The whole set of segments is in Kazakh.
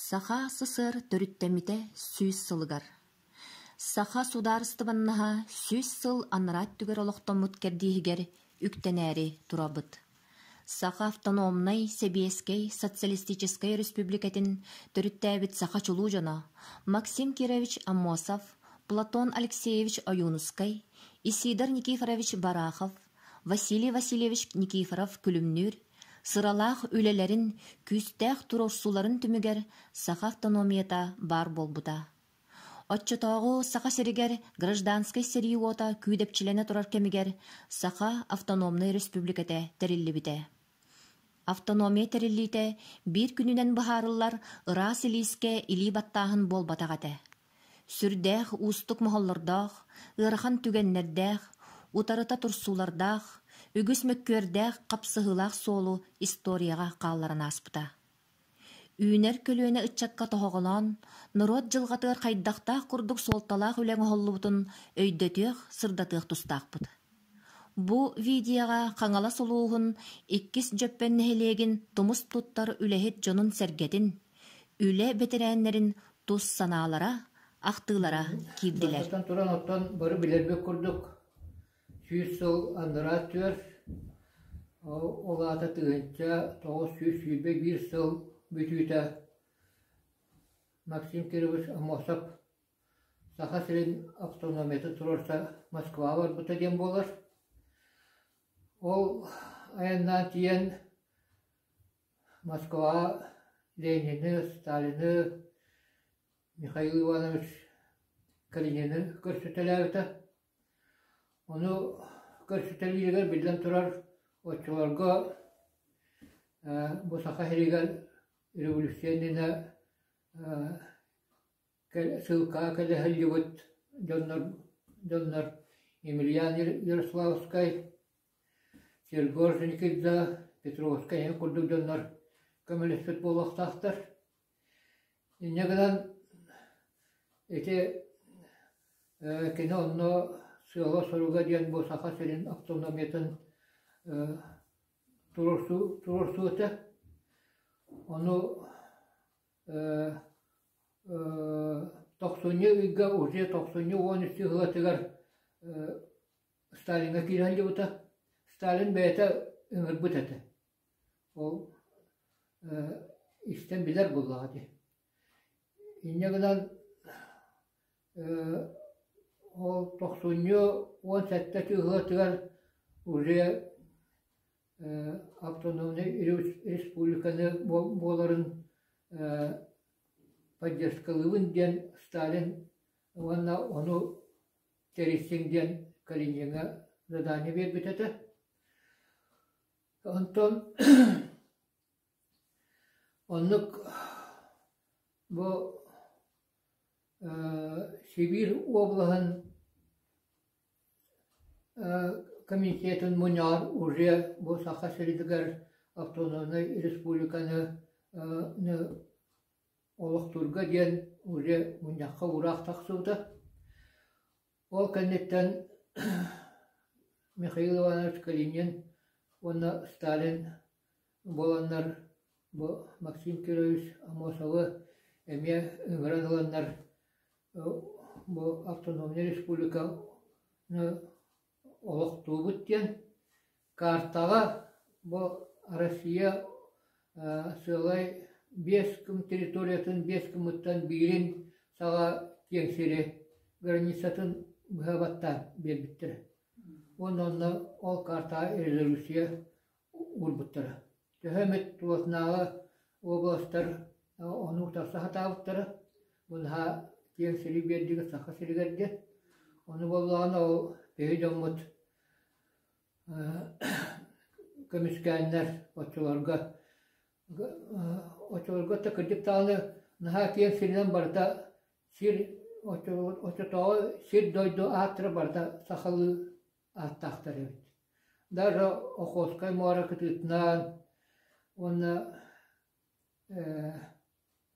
Саха сысыр төрүттемите сүйс сылыгар. Саха сударыстыбаннаха сүйс сыл анрат түгер олоқтомут кердиһигер үктенәри турабыт. Саха автономной Себиескей социалистической республикатын төрүттәбит саха чулуу жана Максим Кирович Амосов, Платон Алексеевич Аюнускай, Исидор Никифорович Барахов, Василий Васильевич Никифоров күлүмнүр, сыралах үлелерин күстәх турорсуларын түмүгер саха автономията бар болбута. Отчетогу саха серигер гражданской сериуота күйдепчилене турар кемигер саха автономный республикате териллибите. Автономия териллите бир күнүнен бахарылар ыра силиске или баттахын болбатагате. Сүрдэх устук мохоллордах, ырахан түгеннердэх, утарыта турсулардах, үгүс мөккөрдэх капсыгылах солу историяга кааларын аспыта. Үйнер көлөне ытчакка тоһоголон, народ жылгатыр кайдактах курдук солталах үлең холлубутун өйдөтөх сырдатых тустакпыт. Бу видеога каңала солуухун иккис жөппен нехелегин тумус туттар үлехет жонун сергетин, үле бетерәннерин тус санаалара, актыылара кирдилер. Туран оттан бары билербек курдук. 100 сыл андыра төр, олата тыгынча 901 сыл бүтүйті Максим Кирович Амосов саха сирин автономияты турарса Москва бар бұта дем болар. Ол айынан тиен Москва Ленины, Сталины, Михаил Иванович Калинины көрсөтеләбіті. Оны көрсөтелгелер билден турар отчыларға bu saha herigal revolüsyonuna sılka kale Hollywood Donner Emilian Yaroslavskay Sergornikidza Petrovskaya kurduk Donner kömeliz futbol vaktahtır. Ne kadar ete kene onu sığala soruga diyen bu saha senin autonomiyatın turursu öte. Onu 90'ı uyga uca 90'ı 13 hılatıgar Stalin'e kirhalli buta. Stalin beyete ömür bütete. O işten bilir bulladı. İnne kadar o 90'ı 17'teki hılatıgar uca автономный республиканы боларын поддержкалывын ден Сталин оны тересен ден Калининге задание бербит эте. Онтон оннук бу Сибирь облағын комитетин Муняр уже bu saha serидигер автономный республиканы олықтурга ден уже Мунякка урак тақсуды. Ол кеннеттен Михаил Иванович Калинин, оны Сталин боланнар, bu Максим Кирович Амосовы эме ыңырадыланнар bu автономный республиканы олықтуы ден картаға бұл Россия сылай 5 кім территориятын 5 кіміттен бейрен саға кеңсері границатын бұхабаттан бербіттірі. Онны ол карта резолюция урбыттыры. Төхемет туатнағы областар оны ұтарса хатабыттыры. Бұнға кеңсері бердігі сақа сірігерді. Оны болғаны ол бейдомыт көміскәннер отчыларға тәкірдіп тағыны наға кейін сирінен барда отчытауы сир дойды аттыры барда сақалы аттақтар ебет. Даже оқосқай муара күтітінен, оны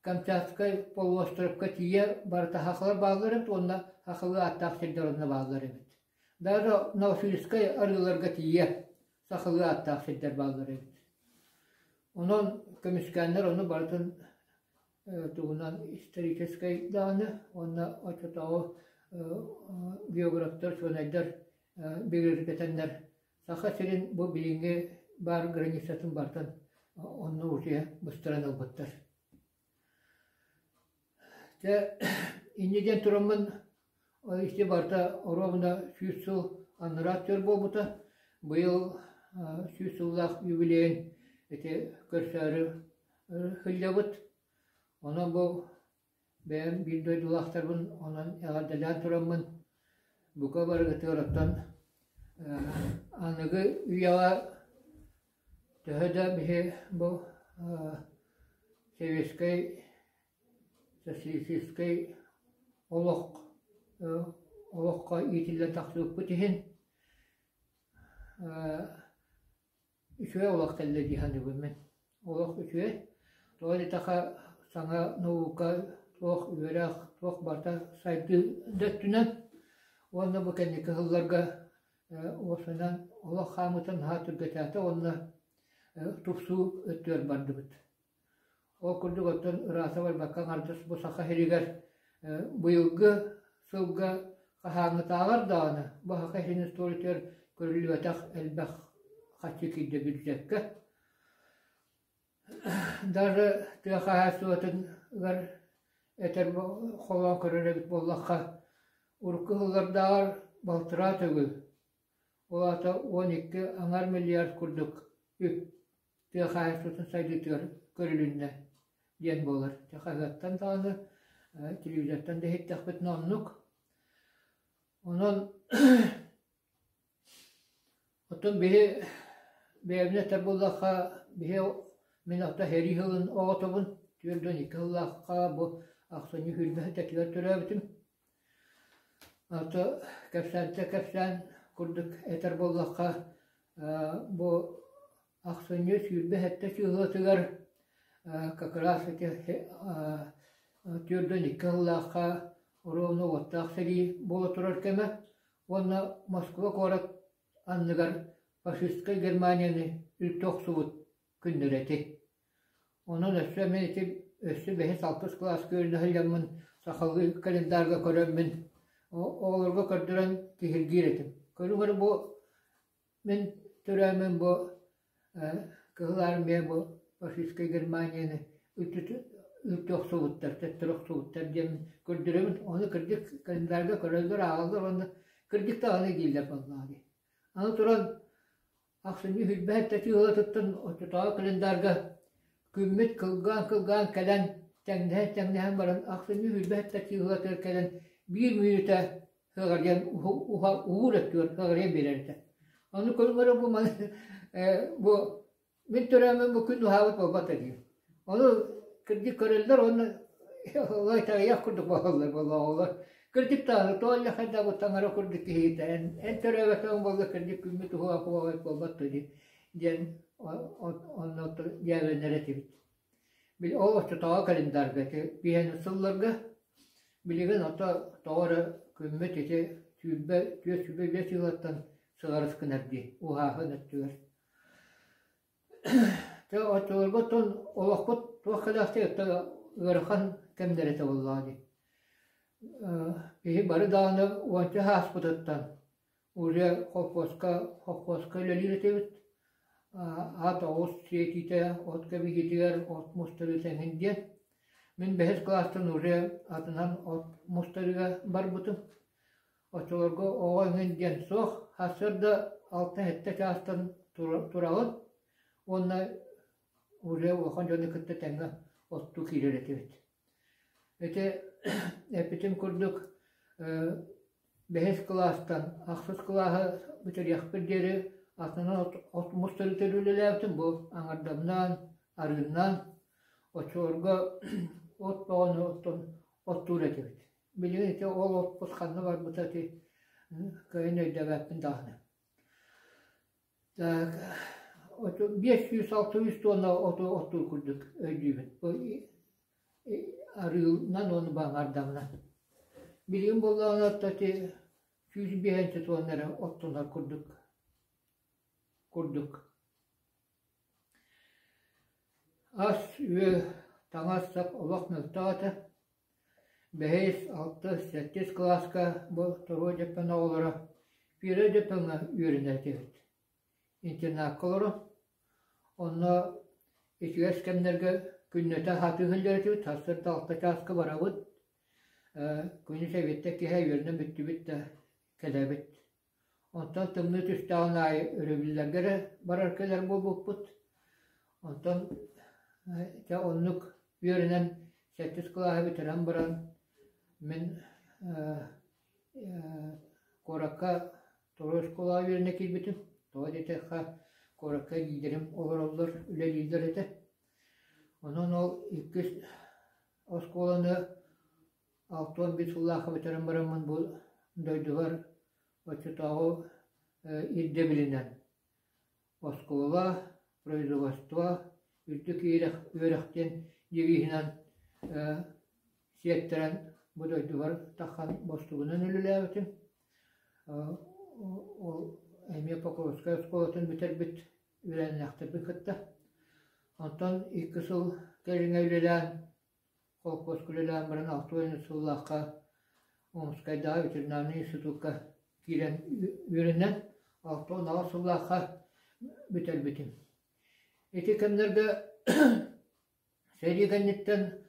Камчатскай полуостровқа тие барда хақылар бағылар ебет, оны хақылы аттақ сирдеріне бағылар ебет. Даже Новосибирскай арыларға тие сақылы аттақ сирдер бағылар ебет. Onun komiskenler onu barıtın тугунан исторической даны, онна очотау географтар, шонайдар, бегербетенler. Саха серин bu bilinge бар границатын бартан, онны уже бұстыран албаттар. Иннеден тұрамын, işte барта оровна 100 yıl anıratör болбута. Быйыл 100 yılлах юбилейн көрсәрі хылябыт. Онан бұл бәйім bir doydulақтарбын, онан әғададан тұрамын. Бұқа барығы тұраттан анығы үйяға төхеді бігі бұл советский, социалистический олыққа етілі тақсылық бұтығын үшуе олақ тәлі дейханы бұмен. Олық үшуе. Тоғады тақа саңа науқа тоқ үйерақ, тоқ барта сайды дөттінен. Онна бұл кәнекі ғылларға осынан олық қамытын хатыр гәтәті, онна тұпсу өттер барды бұд. Ол күрді көттен ұрасы бар баққан ардыс бұл сақа херігер бұйылғы сылға қағаңы тағар дағаны. Бұл хақа херіні столитер көрілі өтақ әлбәқ қатшы кейді бүлзәккі. Даже түйіға әсі өтін ғар әтер қолан көрірі боллаққа ұрқы ғылардағар балтыра төгіл. Ол ата 12 аңар миллиард күрдік үп түйіға әсі өтін сайды көрілінне ден болар. Түйіғаттан тағаны телевизияттан да хеттақ бітін оннық. Онын отын бейбіне тәр боллаққа бейе мен ата хәри хылын оғытыбын түрден 2 хыллаққа бұл ақсаны хүлбәі тәтілер түрі бітім. Ата кәпсән күрдік әтер боллаққа бұл ақсаны сүрбәі әтті сүйғытығар какрас түрден 2 хыллаққа ровно оттақ сәли болы тұрар кәмі. Онна Москва қорат анныгар фашистскай Германияны үлтоқ суыт күндір әті. Onun össü men eti össü 5-6 klas görünü hılyamın sakallı kalendarga körömmün. Oğulga kördüren kihirgir etim. Körüngür bu men törəmin bu kıhlarmaya bu faşistskay Germaniyanı ültök soğutlar, tettirok soğutlar diye kördüremin. Onu kırdık kalendarga köröldür ağıldır. Onu kırdık da anı giyler vallahi. Anı turan aksını hülbət teti hılatıttın o tutağı kalendarga kümmет kılgan kelen tengnehem varan aksını hülbət teti hılatır kelen 1 minüte hıgaryan uğur ettiyor, hıgaryan belirte. Onu körüngür bu men törəmin bu kündü havat babat ediyor. Onu kırdık köröldür, onu olay tağıyak kırdık vallahi. Kırdık tağını, toğalla xedda bu tağara kırdık ki heyte. En törəvətən bolda kırdık kümmeti huvat babat ediyor. Diyen onu diğerlenlere tebit. Bil o işte tağa kalendarga ki bihen sıllarga biligen ata tağara kümmet eti tübe 5 yıldan sığarız kınerdi. Uhaha nettiyor. Te o torbaton olakot tuğakadahte yatta ırkan kemderete vallahi. Bihi barı dağını uanca hasputattan. Urya hokposka lelire tebit. At oğuz siyetite, ot gibi gidiyor, ot mustari tengindiyen. Men behes klastan oraya atınan ot mustariga barbutum. Oçolarga oğayın diyen soğ, hasırda altın hette kastan turağın. Onunla oraya oğan jönü kıtta tenga ottu kilir etibit. Ete epitim kurduk behes klastan, aksız klası bitir yakpir deri Aslında ot mustari terüyle yaptım bu anardamdan, arından, o çorga ot bağını ot tuğretibit. Bilin eti ol ot puskanlı var bu tati köyün ödevapın dağını. 500-600 tonna ot tur kurduk ödübit. Bu arından onu bağırdamdan. Bilin bollağına tati 100 tonlara ot tonlar kurduk. Az ve Taŋassaq olaq nıltaata. 5-6-8 klaska bu toru depana olara. Pire depana üyrenetevit. İnternak koloru. Onna içgeskenlerge künnete hatı hılleretevit. Hasır dalta kaskı barabıt. Künü sevette ki her yerine büttübüt de kelebit. Ondan tımlı tüstağın ayı örebilirlere bararkeler bu buput. Ondan onluk yörenen 8 kılahı bitiren baran men korakka toros kulağı yerine kilbitim. Toğa detekha korakka giderim olur üle lider ete. Onun o ilk oskolanı 6-11 kılahı bitiren baranın bu döydü var. Очутаго ирде билинен. Оскола, производство, үрдік үйректен дегейінен сиеттерен бұдойды бар таққан бостығынан өлілі әбітін. Ол әме Покровская осколатын бітер біт үйрәнін ақтыр бір қытта. Онтан 2 сыл кәріңе өлілән, қолқос күлілән бірін 6 сыллаққа Омскайдағы ветеринарный институтқа kiren yürünen altı nasıllah'a biter bitim. Etikemlerde serigenlikten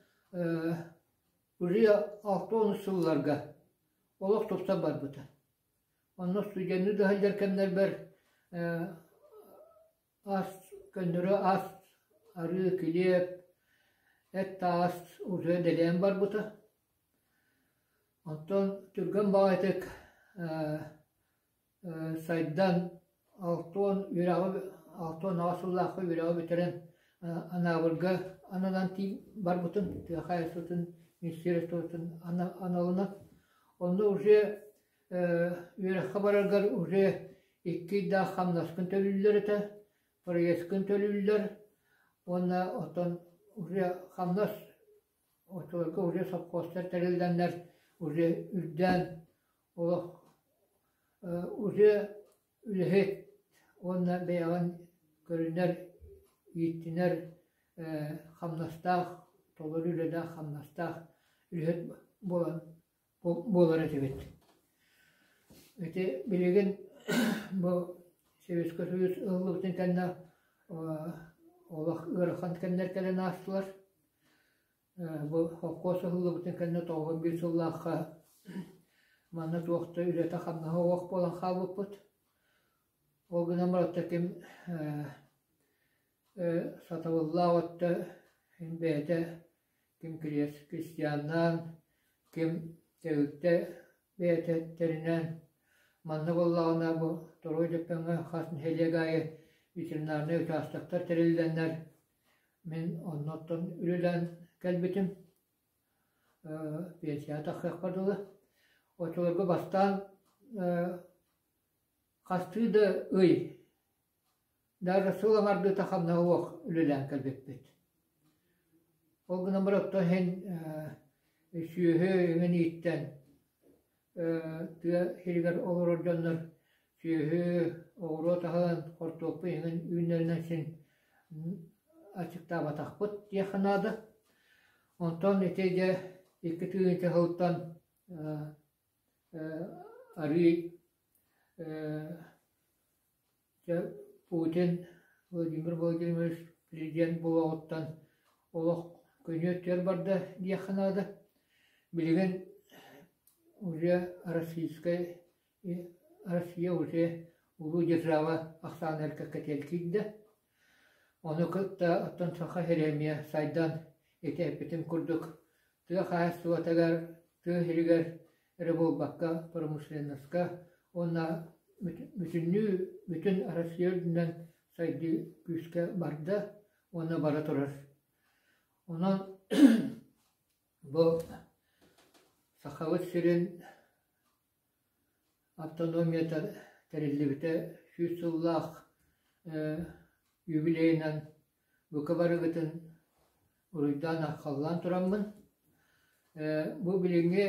buraya 6-10 yıllarga olak topsa var bıta. Ondan sütyenli de halderkenler ber as köndürü as arı kilip et tas uzaya deleyen var bıta. Ondan Türk'ün bağıtık saydan 6-10 asıllahı yüreği bitiren anavırga anadan tim var bütün hayatın ministeristotun analına onda уже yüreği haberler уже 2 daha hamnaskın tölüller ete parayeskın tölüller ona otan уже hamnas otorga уже sapkoster terildenler уже ülden o уже ülhet onunla beyan görünler yiğitiner hamnastağ tolur ülede hamnastağ ülhet bolar etibet. Öte bilgin bu Sovyetski Soyuz ığlıqtın kendine olaq ırıqan kendiler kelen astılar. Bu Hokkosu ığlıqtın kendine 91 yıllaqqa Manat вақты үлеті қамнаға оқ болан қалып бұд. Ол күні мұратта кем сатавылла отты, бәді кем крестьяннан, кем тәуікті бәйеттерінен. Манны боллағына бұл тұрой деппенге қасын хелегайы ветеринарны участықтар тәрелденлер. Мен оннаттан үлілен кәлбетім. Пенсия таққақ бардылы. Oçolarga bastan kastıydı ıy. Daha sığlamardı takamna oğuk ülülen kalbetbet. O gün amıratta hen süyühü ümeni itten. Tüya heligar olur orcanlar süyühü oğru tahan kortopu ümeni ünlerinden sin açıkta batakbıt yakınadı. Ondan etece 2 tüyünce hıltan arı Putin Vladimir Vladimirovич prezident bulağıttan olaq könüyetler barda diyakınadı. Bilgen уже Россия уже улу держава Ахсан Элькакателькидді. Onu kıtta attan sağa heremiye saydan etepetim kurduk. Tüya xayası vatagar, tüya herigar Revolbakka, Pramuşlenaska, ona bütün Arasiyel'den saydı güçke barda, ona bara turar. Ona bu Sakhavat Sirin Avtonomiyata terillibite 100 yıllık юбилейнен бүкібарығытын ұрыйдан аққалан тұрамын. Бұл біліңе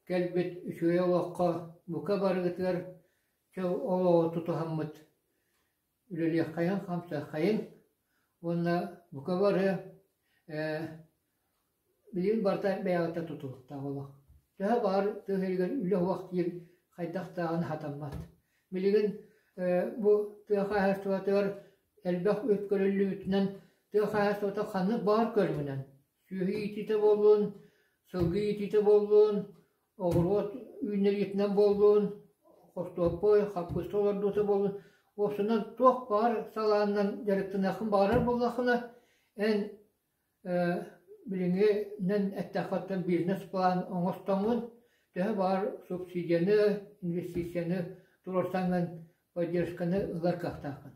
кәлбет үшөе олаққа бүкібарығытылар чау олығы тұтығамыд. Үлелі қайын, қамса қайын. Онна бүкібары Bilin barta beyata tutulukta ola. Daha var tüheligen üle vakt yer kaydaqtağın hatammat. Bilin bu tüha hastuatör elbaq ötkörüllü ütünen tüha hastuata kanı bar körmünen. Sühü itite bolun, sılgı itite bolun, oğurot ünler yetinden bolun, kostopoy, hapkustolar dosa bolun. Osundan toq bar salağından jarıktın akın barar bollakına en bilingen ettaqattan biznes plan oңостоңун төһө бар субсидияны, инвестицияны турорсаңан поддержканы ылар кахтакын.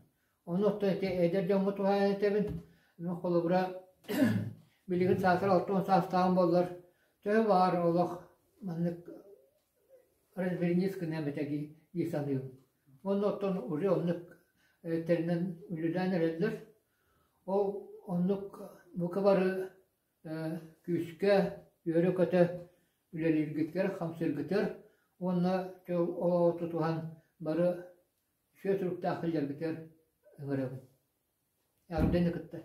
Онотто эдер жоңго туһан этебин, мен холобра билеген саатар оттон састаган боллар. Төһө бар олох маннык развернисканы метеги исанып. Оноттон уже оннук тернен үлүдөн эредер. Ол оннук букабары küske yörü kötü ülelirgitler, hamsırgıtır. Onunla o tutuhan barı şöyle dahil yergitler öğrenim. Yardım ne kıttı.